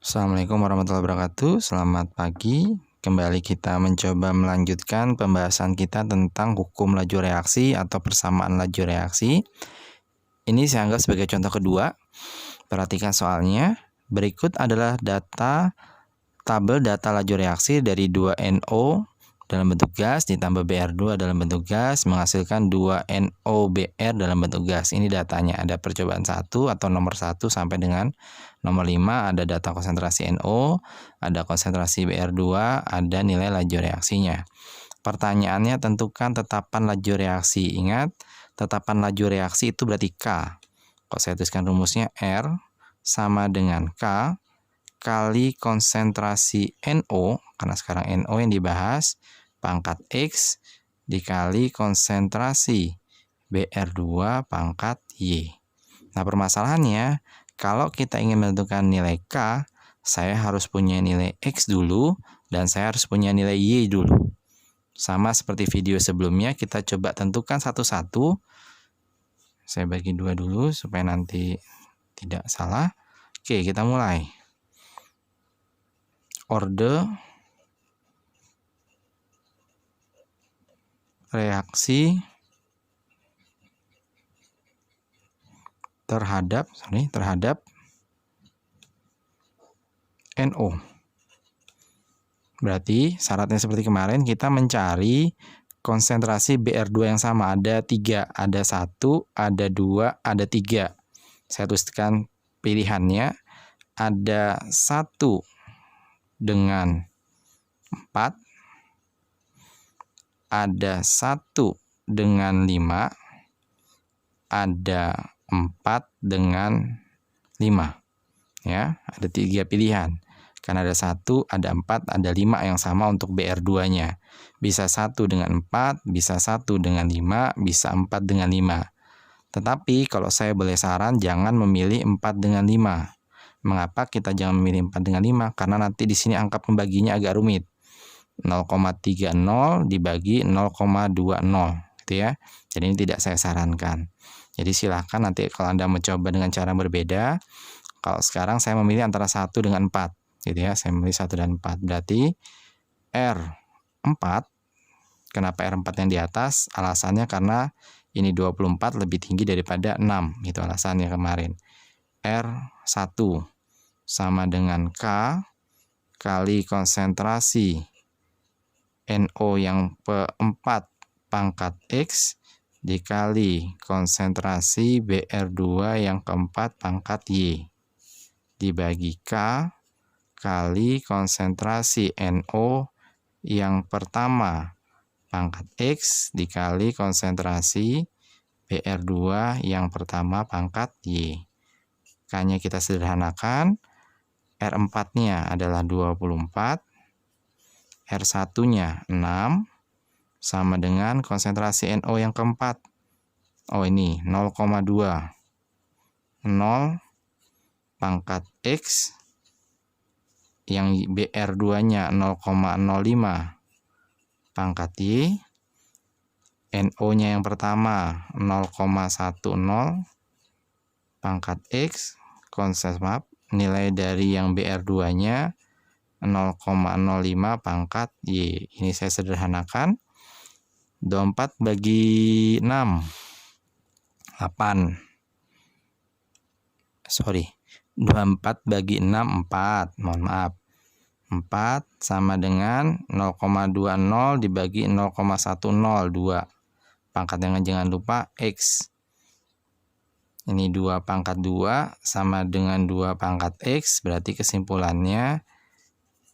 Assalamualaikum warahmatullahi wabarakatuh. Selamat pagi. Kembali kita mencoba melanjutkan pembahasan kita tentang hukum laju reaksi atau persamaan laju reaksi. Ini saya anggap sebagai contoh kedua. Perhatikan soalnya. Berikut adalah tabel data laju reaksi dari 2NO dalam bentuk gas ditambah Br2 dalam bentuk gas menghasilkan 2NOBr dalam bentuk gas. Ini datanya, ada percobaan 1 atau nomor 1 sampai dengan nomor 5, ada data konsentrasi NO, ada konsentrasi Br2, ada nilai laju reaksinya. Pertanyaannya, tentukan tetapan laju reaksi. Ingat, tetapan laju reaksi itu berarti K. Kalau saya tuliskan rumusnya, R sama dengan K kali konsentrasi NO, karena sekarang NO yang dibahas, pangkat X dikali konsentrasi Br2 pangkat Y. Nah, permasalahannya, kalau kita ingin menentukan nilai K, saya harus punya nilai X dulu, dan saya harus punya nilai Y dulu. Sama seperti video sebelumnya, kita coba tentukan satu-satu. Saya bagi dua dulu, supaya nanti tidak salah. Oke, kita mulai. Orde reaksi terhadap NO. Berarti syaratnya seperti kemarin, kita mencari konsentrasi Br2 yang sama. Ada 3, ada 1, ada 2, ada 3. Saya tuliskan pilihannya. Ada 1 dengan 4, ada 1 dengan 5, ada 4 dengan 5. Ya, ada 3 pilihan. Karena ada 1, ada 4, ada 5 yang sama untuk Br2-nya. Bisa 1 dengan 4, bisa 1 dengan 5, bisa 4 dengan 5. Tetapi kalau saya boleh saran, jangan memilih 4 dengan 5. Mengapa kita jangan memilih 4 dengan 5? Karena nanti di sini angka pembaginya agak rumit. 0,30 dibagi 0,20 gitu ya. Jadi ini tidak saya sarankan. Jadi silahkan nanti kalau Anda mencoba dengan cara berbeda. Kalau sekarang saya memilih antara 1 dengan 4 gitu ya. Saya memilih 1 dan 4. Berarti R4. Kenapa R4 yang di atas? Alasannya karena ini 24 lebih tinggi daripada 6. Itu alasannya kemarin. R1 sama dengan K kali konsentrasi NO yang keempat pangkat X dikali konsentrasi Br2 yang keempat pangkat Y dibagi K kali konsentrasi NO yang pertama pangkat X dikali konsentrasi Br2 yang pertama pangkat Y. K-nya kita sederhanakan. R4-nya adalah 24, R1-nya 6, sama dengan konsentrasi NO yang keempat. Oh ini 0,2. 0 pangkat X, yang Br2-nya 0,05 pangkat Y, NO-nya yang pertama 0,10 pangkat X, nilai dari yang Br2-nya 0,05 pangkat Y. Ini saya sederhanakan. 24 bagi 6. 8. 24 bagi 6, 4. Mohon maaf. 4 sama dengan 0,20 dibagi 0,10, 2. Pangkatnya jangan lupa X. Ini 2 pangkat 2 sama dengan 2 pangkat X, berarti kesimpulannya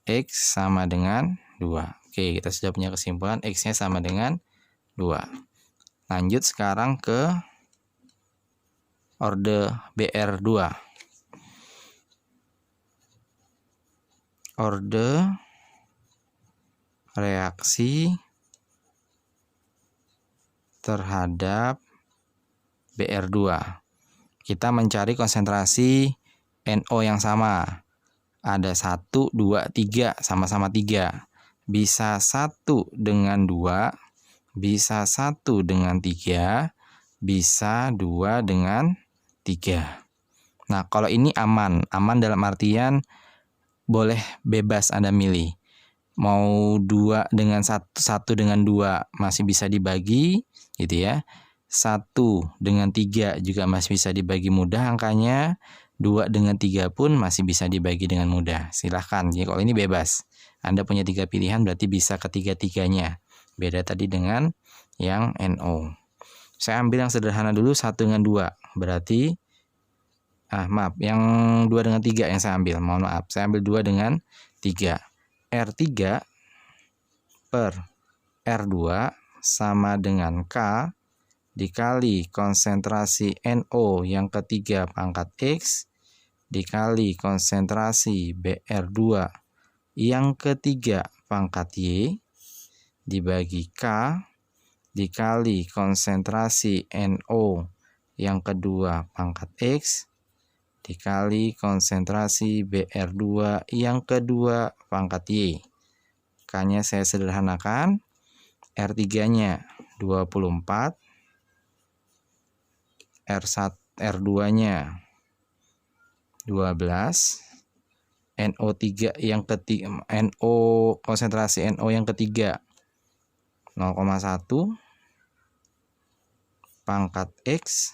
X sama dengan 2. Oke, kita sudah punya kesimpulan X-nya sama dengan 2. Lanjut sekarang ke orde Br2. Orde reaksi terhadap Br2. Kita mencari konsentrasi NO yang sama. Ada 1, 2, 3, sama-sama 3. Bisa 1 dengan 2, bisa 1 dengan 3, bisa 2 dengan 3. Nah, kalau ini aman. Aman dalam artian boleh bebas Anda milih. Mau 2 dengan 1 dengan 2 masih bisa dibagi gitu ya. 1 dengan 3 juga masih bisa dibagi mudah angkanya. 2 dengan 3 pun masih bisa dibagi dengan mudah. Silahkan. Ya, kalau ini bebas. Anda punya 3 pilihan berarti bisa ketiga-tiganya. Beda tadi dengan yang NO. Saya ambil yang sederhana dulu, 1 dengan 2. Berarti maaf, yang 2 dengan 3 yang saya ambil. Mohon maaf, saya ambil 2 dengan 3. R3 per R2 sama dengan K dikali konsentrasi NO yang ketiga pangkat X dikali konsentrasi BR2 yang ketiga pangkat Y dibagi K dikali konsentrasi NO yang kedua pangkat X dikali konsentrasi BR2 yang kedua pangkat Y. K-nya saya sederhanakan. R3-nya 24. R2-nya 12. NO3 yang ketiga, konsentrasi NO yang ketiga 0,1 pangkat X,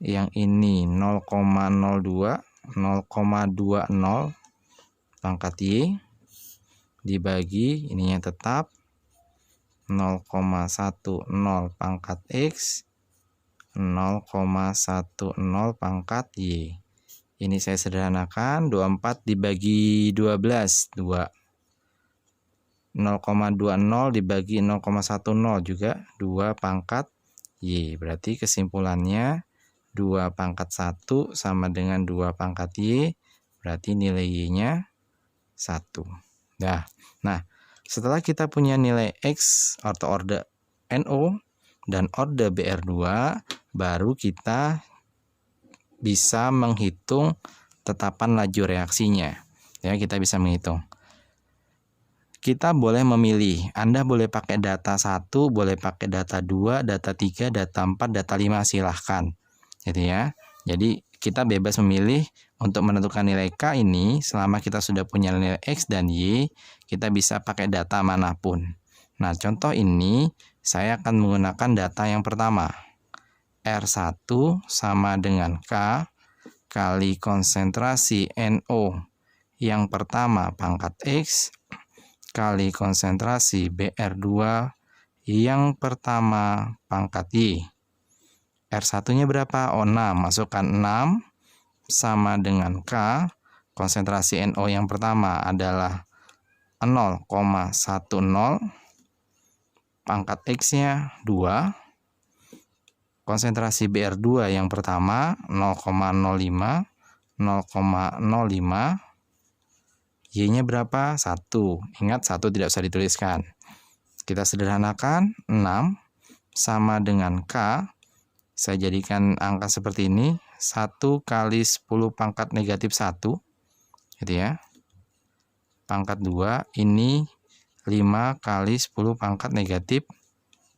yang ini 0,02, 0,20 pangkat Y dibagi ininya tetap 0,10 pangkat X, 0,10 pangkat Y. Ini saya sederhanakan, 24 dibagi 12, 2. 0,20 dibagi 0,10 juga 2 pangkat Y. Berarti kesimpulannya 2 pangkat 1 sama dengan 2 pangkat Y, berarti nilai Y-nya 1. Nah, setelah kita punya nilai X atau orde NO dan orde BR2, baru kita bisa menghitung tetapan laju reaksinya. Ya, kita bisa menghitung. Kita boleh memilih, Anda boleh pakai data 1, boleh pakai data 2, data 3, data 4, data 5, silahkan. Gitu ya. Jadi kita bebas memilih untuk menentukan nilai K ini. Selama kita sudah punya nilai X dan Y, kita bisa pakai data manapun. Nah, contoh ini saya akan menggunakan data yang pertama. R1 sama dengan K kali konsentrasi NO yang pertama pangkat X kali konsentrasi BR2 yang pertama pangkat Y. R1-nya berapa? 6. Masukkan 6 sama dengan K. Konsentrasi NO yang pertama adalah 0,10. Pangkat X-nya 2. Konsentrasi BR2 yang pertama 0,05. 0,05. Y-nya berapa? 1. Ingat 1 tidak usah dituliskan. Kita sederhanakan, 6 sama dengan K. Saya jadikan angka seperti ini, 1 kali 10 pangkat negatif 1, gitu ya. Pangkat 2, ini 5 kali 10 pangkat negatif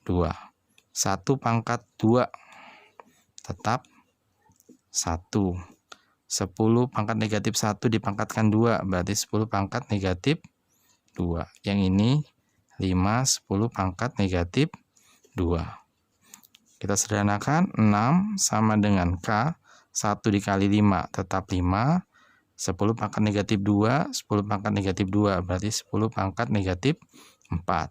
2. 1 pangkat 2, tetap 1. 10 pangkat negatif 1 dipangkatkan 2, berarti 10 pangkat negatif 2. Yang ini 5, 10 pangkat negatif 2. Kita sederhanakan, 6 sama dengan K, 1 dikali 5 tetap 5, 10 pangkat negatif 2, 10 pangkat negatif 2, berarti 10 pangkat negatif 4.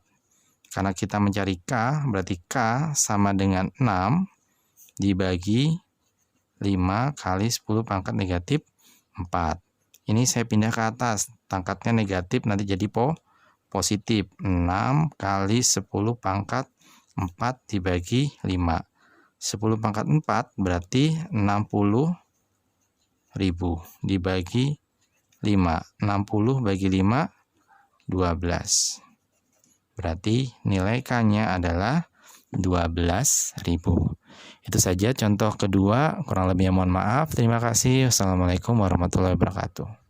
Karena kita mencari K, berarti K sama dengan 6 dibagi 5 kali 10 pangkat negatif 4. Ini saya pindah ke atas, pangkatnya negatif nanti jadi positif. 6 kali 10 pangkat 4 dibagi 5. 10 pangkat 4 berarti 60.000 dibagi 5. 60 bagi 5, 12. Berarti nilai K-nya adalah 12.000. Itu saja contoh kedua, kurang lebihnya mohon maaf. Terima kasih. Wassalamualaikum warahmatullahi wabarakatuh.